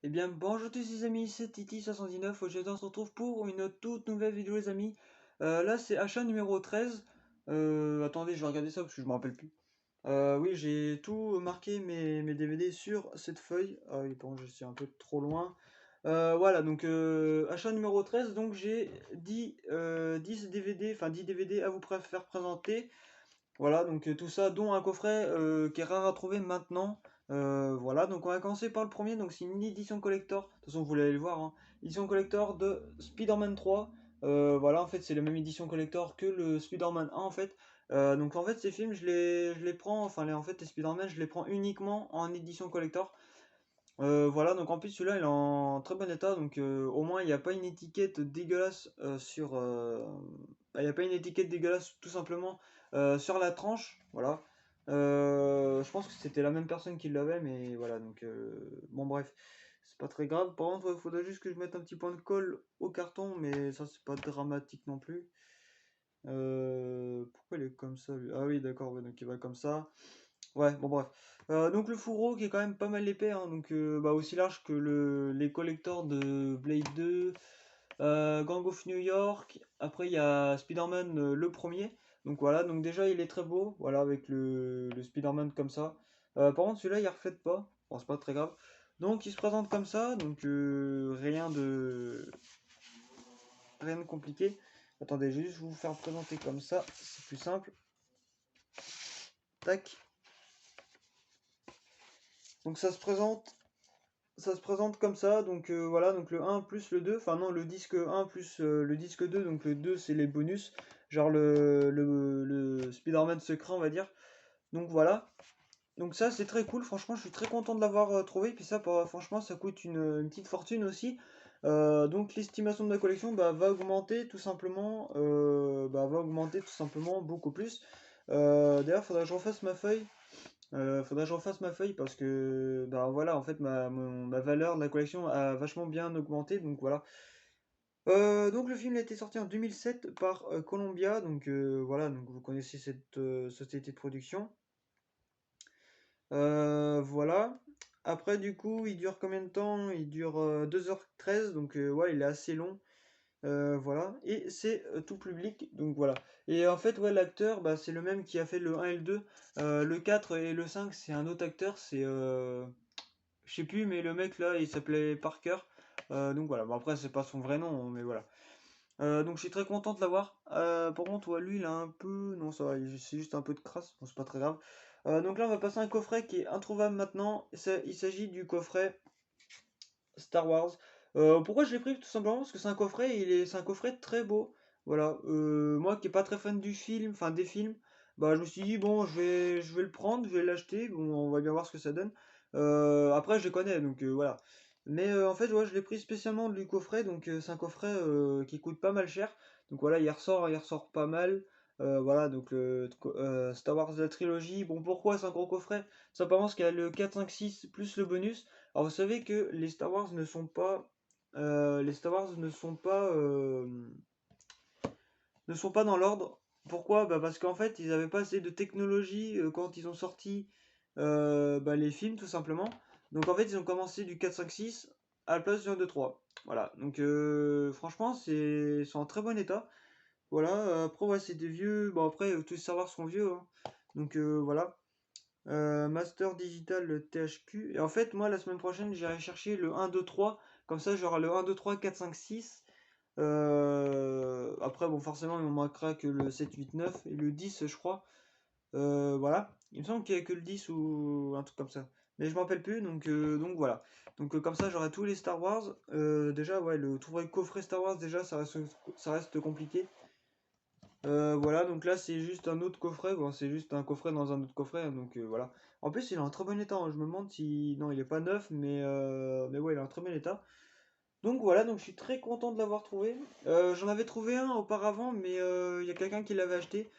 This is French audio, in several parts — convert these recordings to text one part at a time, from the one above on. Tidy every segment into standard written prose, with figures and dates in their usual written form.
Eh bien, bonjour tous les amis, c'est Titi79. Aujourd'hui, on se retrouve pour une toute nouvelle vidéo, les amis. Là, c'est achat numéro 13. Attendez, je vais regarder ça parce que je me rappelle plus. Oui, j'ai tout marqué mes DVD sur cette feuille. Ah oui, bon, je suis un peu trop loin. Voilà, donc achat numéro 13. Donc, j'ai 10 DVD, enfin 10 DVD à vous faire présenter. Voilà, donc tout ça, dont un coffret qui est rare à trouver maintenant. Voilà, donc on va commencer par le premier. Donc c'est une édition collector. De toute façon, vous allez le voir, hein. Édition collector de Spider-Man 3. Voilà, en fait, c'est la même édition collector que le Spider-Man 1 en fait. Donc en fait, ces films, je les prends, enfin, en fait, les Spider-Man, je les prends uniquement en édition collector. Voilà, donc en plus celui-là il est en très bon état, donc au moins il n'y a pas une étiquette dégueulasse sur... il n'y a pas une étiquette dégueulasse tout simplement sur la tranche, voilà. Je pense que c'était la même personne qui l'avait, mais voilà, donc bon bref, c'est pas très grave. Par contre, il faudrait juste que je mette un petit point de colle au carton, mais ça c'est pas dramatique non plus. Pourquoi il est comme ça lui? Ah oui, d'accord, ouais, donc il va comme ça. Ouais, bon bref. Donc le fourreau qui est quand même pas mal épais, hein, donc bah, aussi large que les collectors de Blade 2, Gang of New York. Après il y a Spider-Man le premier. Donc voilà, donc déjà il est très beau, voilà, avec le Spider-Man comme ça. Par contre celui-là il reflète pas, bon c'est pas très grave. Donc il se présente comme ça, donc rien de compliqué. Attendez, je vais juste vous faire présenter comme ça, c'est plus simple. Tac. Donc ça se présente comme ça, donc voilà, donc le un plus le 2 enfin non, le disque un plus le disque 2 donc le 2 c'est les bonus, genre le Spider-Man secret on va dire. Donc voilà, donc ça c'est très cool, franchement je suis très content de l'avoir trouvé, puis ça franchement ça coûte une petite fortune aussi. Donc l'estimation de la collection bah, va augmenter tout simplement beaucoup plus. D'ailleurs faudrait que je refasse ma feuille. Faudrait que je refasse ma feuille parce que bah voilà, en fait ma valeur de la collection a vachement bien augmenté, donc voilà. Donc le film a été sorti en 2007 par Columbia, donc voilà, donc vous connaissez cette société de production. Voilà. Après du coup il dure combien de temps? Il dure 2h13, donc ouais il est assez long. Voilà, et c'est tout public, donc voilà. Et en fait, ouais, l'acteur, bah, c'est le même qui a fait le un et le 2. Le 4 et le 5 c'est un autre acteur, c'est... je sais plus, mais le mec là, il s'appelait Parker. Donc voilà, bon après, c'est pas son vrai nom, mais voilà. Donc je suis très content de l'avoir. Par contre, ouais, lui, il a un peu... Non, ça va, c'est juste un peu de crasse, bon, c'est pas très grave. Donc là, on va passer à un coffret qui est introuvable maintenant. Il s'agit du coffret Star Wars. Pourquoi je l'ai pris? Tout simplement parce que c'est un coffret, c'est un coffret très beau. Voilà. Moi qui est pas très fan du film, enfin des films, bah je me suis dit bon, je vais le prendre, je vais l'acheter. Bon, on va bien voir ce que ça donne. Après, je les connais, donc voilà. Mais en fait, ouais, je l'ai pris spécialement du coffret, donc c'est un coffret qui coûte pas mal cher. Donc voilà, il ressort pas mal. Voilà, donc Star Wars la trilogie. Bon, pourquoi c'est un gros coffret? Simplement parce qu'il y a le 4, 5, 6 plus le bonus. Alors vous savez que les Star Wars ne sont pas, ne sont pas dans l'ordre. Pourquoi? Bah parce qu'en fait ils n'avaient pas assez de technologie quand ils ont sorti bah, les films tout simplement. Donc en fait ils ont commencé du 4, 5, 6 à la place du 1, 2, 3. Voilà. Donc franchement c'est en très bon état. Voilà. Après ouais c'est des vieux. Bon après tous les Star Wars sont vieux, hein. Donc voilà. Master Digital THQ. Et en fait, moi, la semaine prochaine, j'irai chercher le 1, 2, 3. Comme ça, j'aurai le 1, 2, 3, 4, 5, 6. Après, bon, forcément, il me manquera que le 7, 8, 9 et le 10, je crois. Voilà. Il me semble qu'il n'y a que le 10 ou un truc comme ça. Mais je m'en rappelle plus, donc voilà. Donc comme ça, j'aurai tous les Star Wars. Déjà, ouais, trouver le coffret Star Wars, déjà, ça reste compliqué. Voilà, donc là c'est juste un autre coffret, bon, c'est juste un coffret dans un autre coffret, hein, donc voilà. En plus il est en très bon état, hein, je me demande si... Non, il est pas neuf, mais ouais, il est en très bon état. Donc voilà, donc je suis très content de l'avoir trouvé. J'en avais trouvé un auparavant, mais il y a quelqu'un qui l'avait acheté.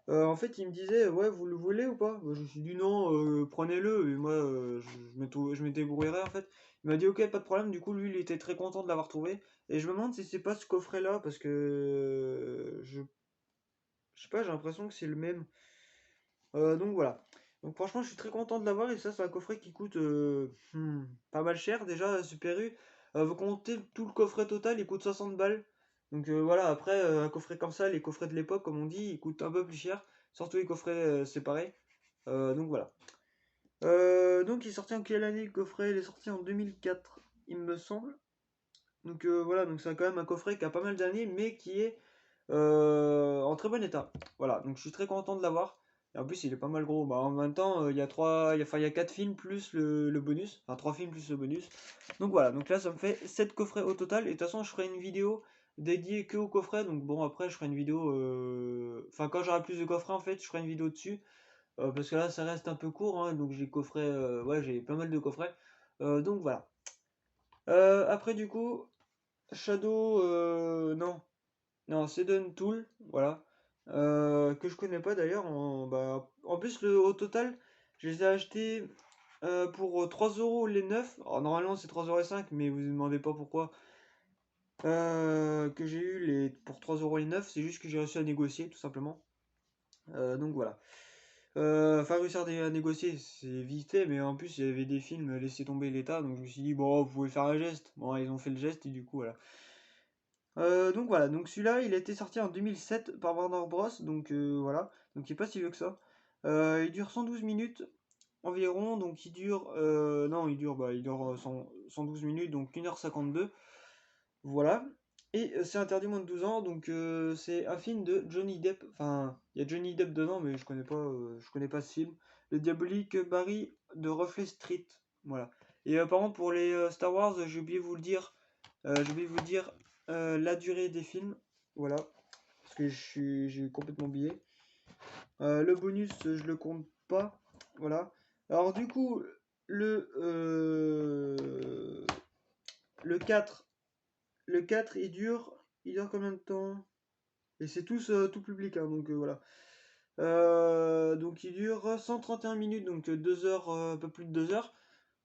En fait il me disait, ouais, vous le voulez ou pas? Moi, je me suis dit non, prenez-le, et moi je me débrouillerai en fait. Il m'a dit ok, pas de problème, du coup lui il était très content de l'avoir trouvé. Et je me demande si c'est pas ce coffret-là, parce que je sais pas, j'ai l'impression que c'est le même. Donc voilà. Donc franchement, je suis très content de l'avoir et ça, c'est un coffret qui coûte pas mal cher déjà, Super U. Vous comptez tout le coffret total, il coûte 60 balles. Donc voilà, après, un coffret comme ça, les coffrets de l'époque, comme on dit, ils coûtent un peu plus cher. Surtout les coffrets séparés. Donc voilà. Donc il est sorti en quelle année le coffret? Il est sorti en 2004, il me semble. Donc voilà, donc c'est quand même un coffret qui a pas mal d'années, mais qui est en très bon état. Voilà, donc je suis très content de l'avoir. Et en plus, il est pas mal gros. Bah, en même temps, il y a enfin, il y a 4 films plus le bonus. Enfin, 3 films plus le bonus. Donc voilà, donc là, ça me fait 7 coffrets au total. Et de toute façon, je ferai une vidéo dédiée que au coffret. Donc bon, après, je ferai une vidéo. Enfin, quand j'aurai plus de coffrets, en fait, je ferai une vidéo dessus. Parce que là, ça reste un peu court. Hein, donc j'ai coffrets. Ouais, j'ai pas mal de coffrets. Donc voilà. Après, du coup, Shadow. Non. Non, Seddon Tool, voilà. Que je connais pas d'ailleurs. En plus, au total, je les ai achetés pour 3 euros les 9. Alors, normalement, c'est 3,05 €, mais vous ne demandez pas pourquoi. Que j'ai eu pour 3 euros les 9, c'est juste que j'ai réussi à négocier, tout simplement. Donc voilà. Enfin, réussir à négocier, c'est vite fait, mais en plus, il y avait des films laissés tomber l'état, donc je me suis dit, bon, vous pouvez faire un geste. Bon, ils ont fait le geste, et du coup, voilà. Donc voilà, donc celui-là, il a été sorti en 2007 par Warner Bros. Donc voilà, donc il est pas si vieux que ça. Il dure 112 minutes environ, donc il dure, non, il dure 112 minutes, donc 1h52. Voilà. Et c'est interdit moins de 12 ans, donc c'est un film de Johnny Depp. Enfin, il y a Johnny Depp dedans, mais je connais pas ce film. Le diabolique Barry de Ruffley Street. Voilà. Et par contre, pour les Star Wars, j'ai oublié de vous le dire. Je vais vous dire la durée des films. Voilà. Parce que j'ai complètement oublié. Le bonus, je le compte pas. Voilà. Alors du coup, le, euh, le 4 le 4 il dure combien de temps? Et c'est tout public, hein, donc voilà. Donc il dure 131 minutes, donc 2 heures, un peu plus de 2 heures.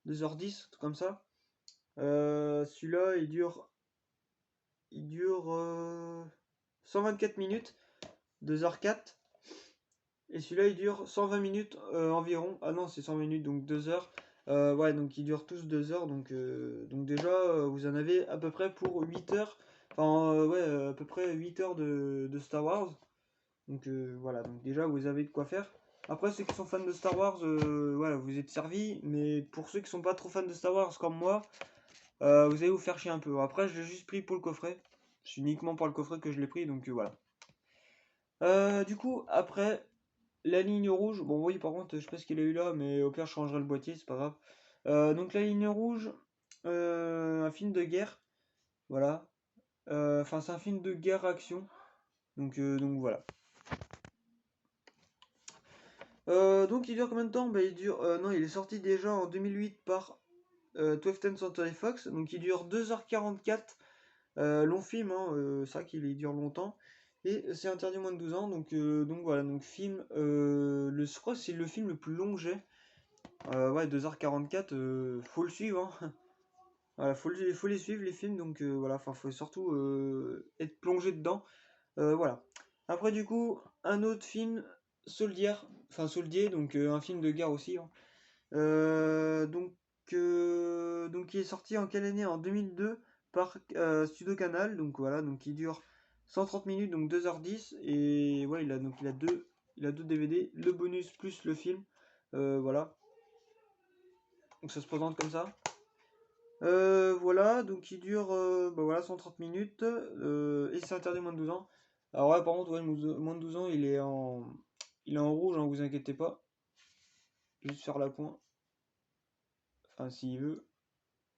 2h10, tout comme ça. Celui-là, il dure 124 minutes, 2h04. Et celui-là, il dure 120 minutes environ. Ah non, c'est 100 minutes, donc 2 heures. Ouais, donc ils durent tous 2 heures. Donc déjà, vous en avez à peu près pour 8 heures. Enfin, ouais, à peu près 8 heures de Star Wars. Donc voilà, donc déjà, vous avez de quoi faire. Après, ceux qui sont fans de Star Wars, voilà, vous êtes servis. Mais pour ceux qui sont pas trop fans de Star Wars comme moi, vous allez vous faire chier un peu. Après, je l'ai juste pris pour le coffret. C'est uniquement pour le coffret que je l'ai pris, donc voilà. Du coup, après, la ligne rouge. Bon, oui, par contre, je sais pas ce qu'il a eu là, mais au pire, je changerai le boîtier, c'est pas grave. Donc, la ligne rouge, un film de guerre. Voilà. Enfin, c'est un film de guerre-action. Donc voilà. Donc, il dure combien de temps? Bah, il dure. Non, il est sorti déjà en 2008 par 12th Century Fox. Donc, il dure 2h44. Long film, hein, c'est vrai qu'il dure longtemps. Et c'est interdit moins de 12 ans, donc voilà, donc film, je crois que c'est le film le plus long que j'ai. Ouais, 2h44, faut le suivre, hein. Voilà, faut les suivre les films, donc voilà, enfin faut surtout être plongé dedans. Voilà. Après du coup, un autre film, Soldier, enfin Soldier, donc un film de guerre aussi, hein. Donc il est sorti en quelle année? En 2002 par Studio Canal, donc voilà, donc il dure 130 minutes, donc 2h10, et ouais, il a deux DVD, le bonus plus le film, voilà, donc ça se présente comme ça. Voilà, donc il dure bah voilà, 130 minutes, et c'est interdit moins de 12 ans. Alors ouais, par contre, ouais, moins de 12 ans, il est en rouge, hein, vous inquiétez pas, juste faire la point, enfin s'il veut.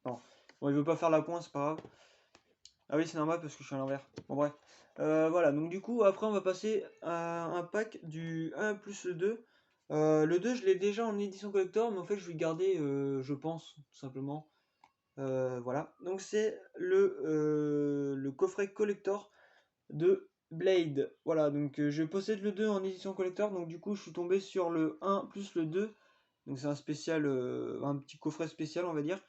Non. Bon, il veut pas faire la pointe, c'est pas grave. Ah oui, c'est normal parce que je suis à l'envers. Bon, bref. Voilà, donc du coup, après, on va passer à un pack du 1 plus le 2. Le 2, je l'ai déjà en édition collector, mais en fait, je vais le garder, je pense, tout simplement. Voilà. Donc, c'est le coffret collector de Blade. Voilà, donc je possède le 2 en édition collector, donc du coup, je suis tombé sur le 1 plus le 2. Donc, c'est un spécial, un petit coffret spécial, on va dire.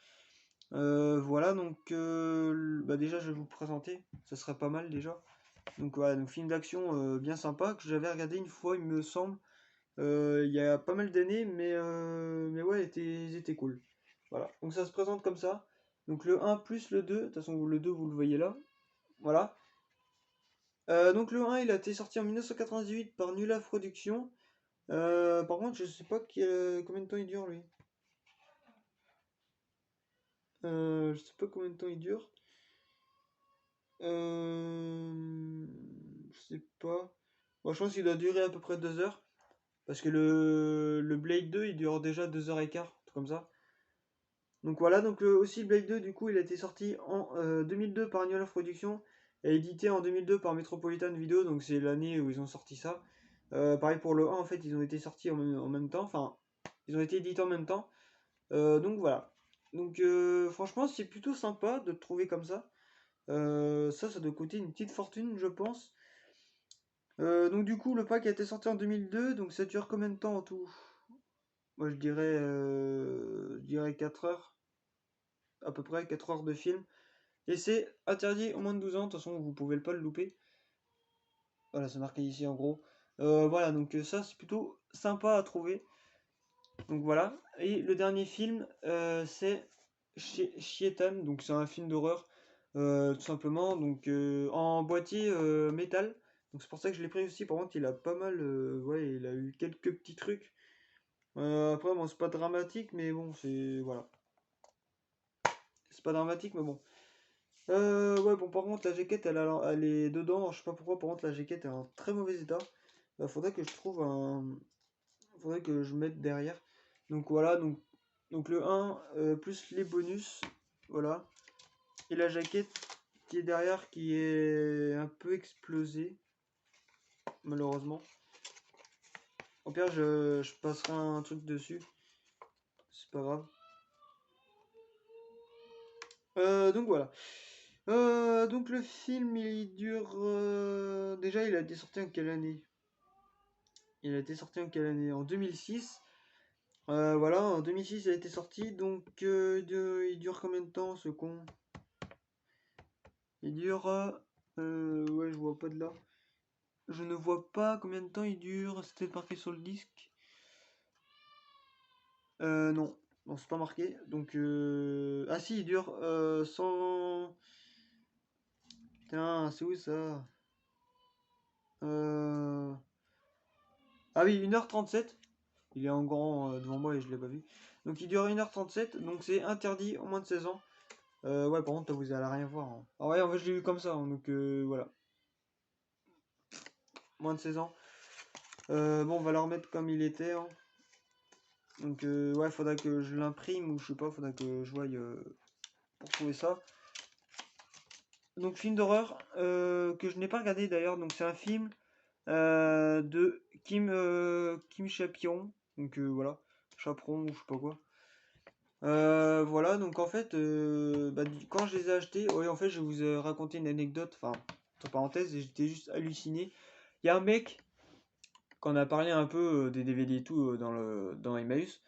Voilà, donc bah déjà je vais vous présenter, ça serait pas mal déjà. Donc voilà, donc film d'action bien sympa que j'avais regardé une fois, il me semble. il y a pas mal d'années, mais ouais, ils étaient cool. Voilà, donc ça se présente comme ça. Donc le un plus le 2 de toute façon le 2 vous le voyez là. Voilà. Donc le un il a été sorti en 1998 par Nula Productions. Par contre, je sais pas combien de temps il dure lui. Je sais pas combien de temps il dure. Je sais pas. Moi, je pense qu'il doit durer à peu près 2 heures. Parce que le Blade 2, il dure déjà 2 h 15, tout comme ça. Donc voilà, donc aussi Blade 2, du coup, il a été sorti en 2002 par New Love Productions et édité en 2002 par Metropolitan Video, donc c'est l'année où ils ont sorti ça. Pareil pour le 1, en fait, ils ont été sortis en même temps, enfin, ils ont été édités en même temps. Donc voilà. Donc franchement, c'est plutôt sympa de te trouver comme ça. Ça doit coûter une petite fortune, je pense. Donc du coup, le pack a été sorti en 2002, donc ça dure combien de temps en tout? Moi, je dirais 4 heures, à peu près 4 heures de film. Et c'est interdit au moins de 12 ans, de toute façon, vous pouvez pas le louper. Voilà, c'est marqué ici en gros. Voilà, donc ça, c'est plutôt sympa à trouver. Donc voilà. Et le dernier film, c'est Shietan, donc c'est un film d'horreur, tout simplement. Donc en boîtier métal. Donc c'est pour ça que je l'ai pris aussi. Par contre, il a pas mal, ouais, il a eu quelques petits trucs. Après, bon, c'est pas dramatique, mais bon, c'est voilà. C'est pas dramatique, mais bon. Ouais, bon, par contre, la jaquette, elle est dedans. Je sais pas pourquoi, par contre, la jaquette est en très mauvais état. Faudrait que je trouve un. Faudrait que je mette derrière. Donc voilà, donc le un plus les bonus. Voilà. Et la jaquette qui est derrière qui est un peu explosée, malheureusement. Au pire, je passerai un truc dessus. C'est pas grave. Donc voilà. Donc le film, il dure. Déjà, il a été sorti en quelle année? Il a été sorti en quelle année? En 2006. Voilà, en 2006, il a été sorti. Donc, il dure combien de temps ce con? Il dure. Ouais, je vois pas de là. Je ne vois pas combien de temps il dure. C'était marqué sur le disque. Non. Non, c'est pas marqué. Donc, ah si, il dure 100. Putain, c'est où ça? Euh... Ah oui, 1h37. Il est en grand devant moi et je l'ai pas vu. Donc il dure 1h37, donc c'est interdit au moins de 16 ans. Ouais, par contre, vous allez rien voir, hein. Ah ouais, en fait, je l'ai vu comme ça, hein, donc voilà. Moins de 16 ans. Bon, on va le remettre comme il était, hein. Donc ouais, faudra que je l'imprime ou je sais pas, faudra que je voie pour trouver ça. Donc film d'horreur que je n'ai pas regardé d'ailleurs, donc c'est un film de Kim Chapiron. Donc voilà, Chaperon ou je sais pas quoi. Voilà, donc en fait, bah, quand je les ai achetés, ouais, en fait, je vais vous raconter une anecdote, enfin, entre parenthèses, et j'étais juste halluciné. Il y a un mec, quand on a parlé un peu des DVD et tout dans Emmaüs,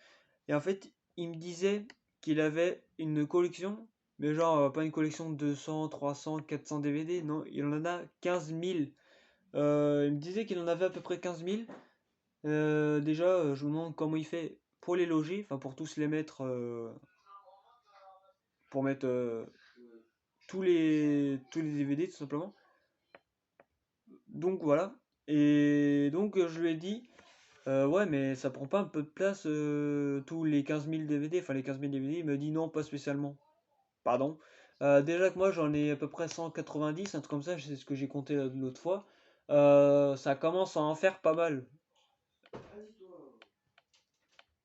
et en fait, il me disait qu'il avait une collection, mais genre, pas une collection de 200, 300, 400 DVD, non, il en a 15 000. Il me disait qu'il en avait à peu près 15 000. Déjà, je me demande comment il fait pour les loger, enfin, pour tous les mettre. Pour mettre tous les DVD tout simplement. Donc voilà. Et donc je lui ai dit, ouais mais ça prend pas un peu de place tous les 15 000 DVD, enfin les 15 000 DVD, il me dit non pas spécialement. Pardon. Déjà que moi j'en ai à peu près 190, un truc comme ça, c'est ce que j'ai compté l'autre fois. Ça commence à en faire pas mal.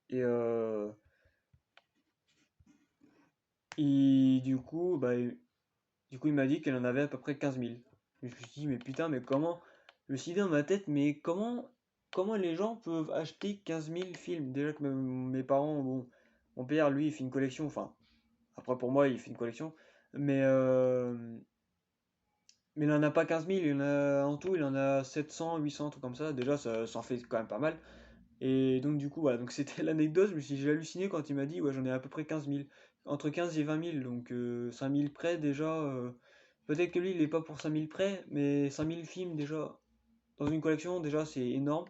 Et, du coup il m'a dit qu'elle en avait à peu près 15 000. Je me suis dit, mais putain, mais comment? Je me suis dit dans ma tête, mais comment les gens peuvent acheter 15 000 films? Déjà que mes parents, bon, mon père, lui, il fait une collection, enfin, après pour moi, il fait une collection, mais, euh, mais il en a pas 15 000, il en a, en tout, il en a 700, 800, trucs comme ça. Déjà, ça en fait quand même pas mal. Et donc, du coup, voilà, donc c'était l'anecdote. J'ai halluciné quand il m'a dit, ouais, j'en ai à peu près 15 000. Entre 15 et 20 000, donc 5 000 près déjà. Peut-être que lui, il est pas pour 5 000 près, mais 5 000 films déjà dans une collection, déjà, c'est énorme.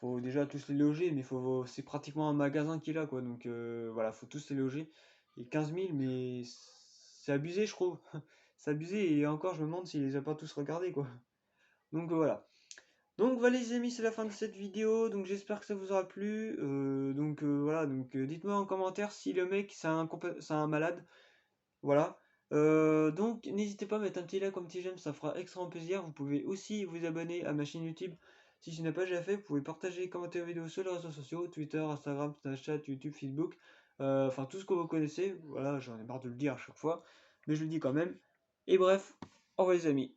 faut déjà tous les loger, mais c'est pratiquement un magasin qu'il a, quoi. Donc voilà, faut tous les loger. Et 15 000, mais c'est abusé, je trouve. C'est abusé, et encore, je me demande s'il les a pas tous regardés, quoi. Donc voilà. Donc voilà les amis, c'est la fin de cette vidéo, donc j'espère que ça vous aura plu. Voilà, dites-moi en commentaire si le mec c'est un malade. Voilà. Donc n'hésitez pas à mettre un petit like, un petit j'aime, ça fera extrêmement plaisir. Vous pouvez aussi vous abonner à ma chaîne YouTube si ce n'est pas déjà fait. Vous pouvez partager, commenter la vidéo sur les réseaux sociaux, Twitter, Instagram, Snapchat, YouTube, Facebook, enfin tout ce que vous connaissez. Voilà, j'en ai marre de le dire à chaque fois, mais je le dis quand même. Et bref, au revoir les amis.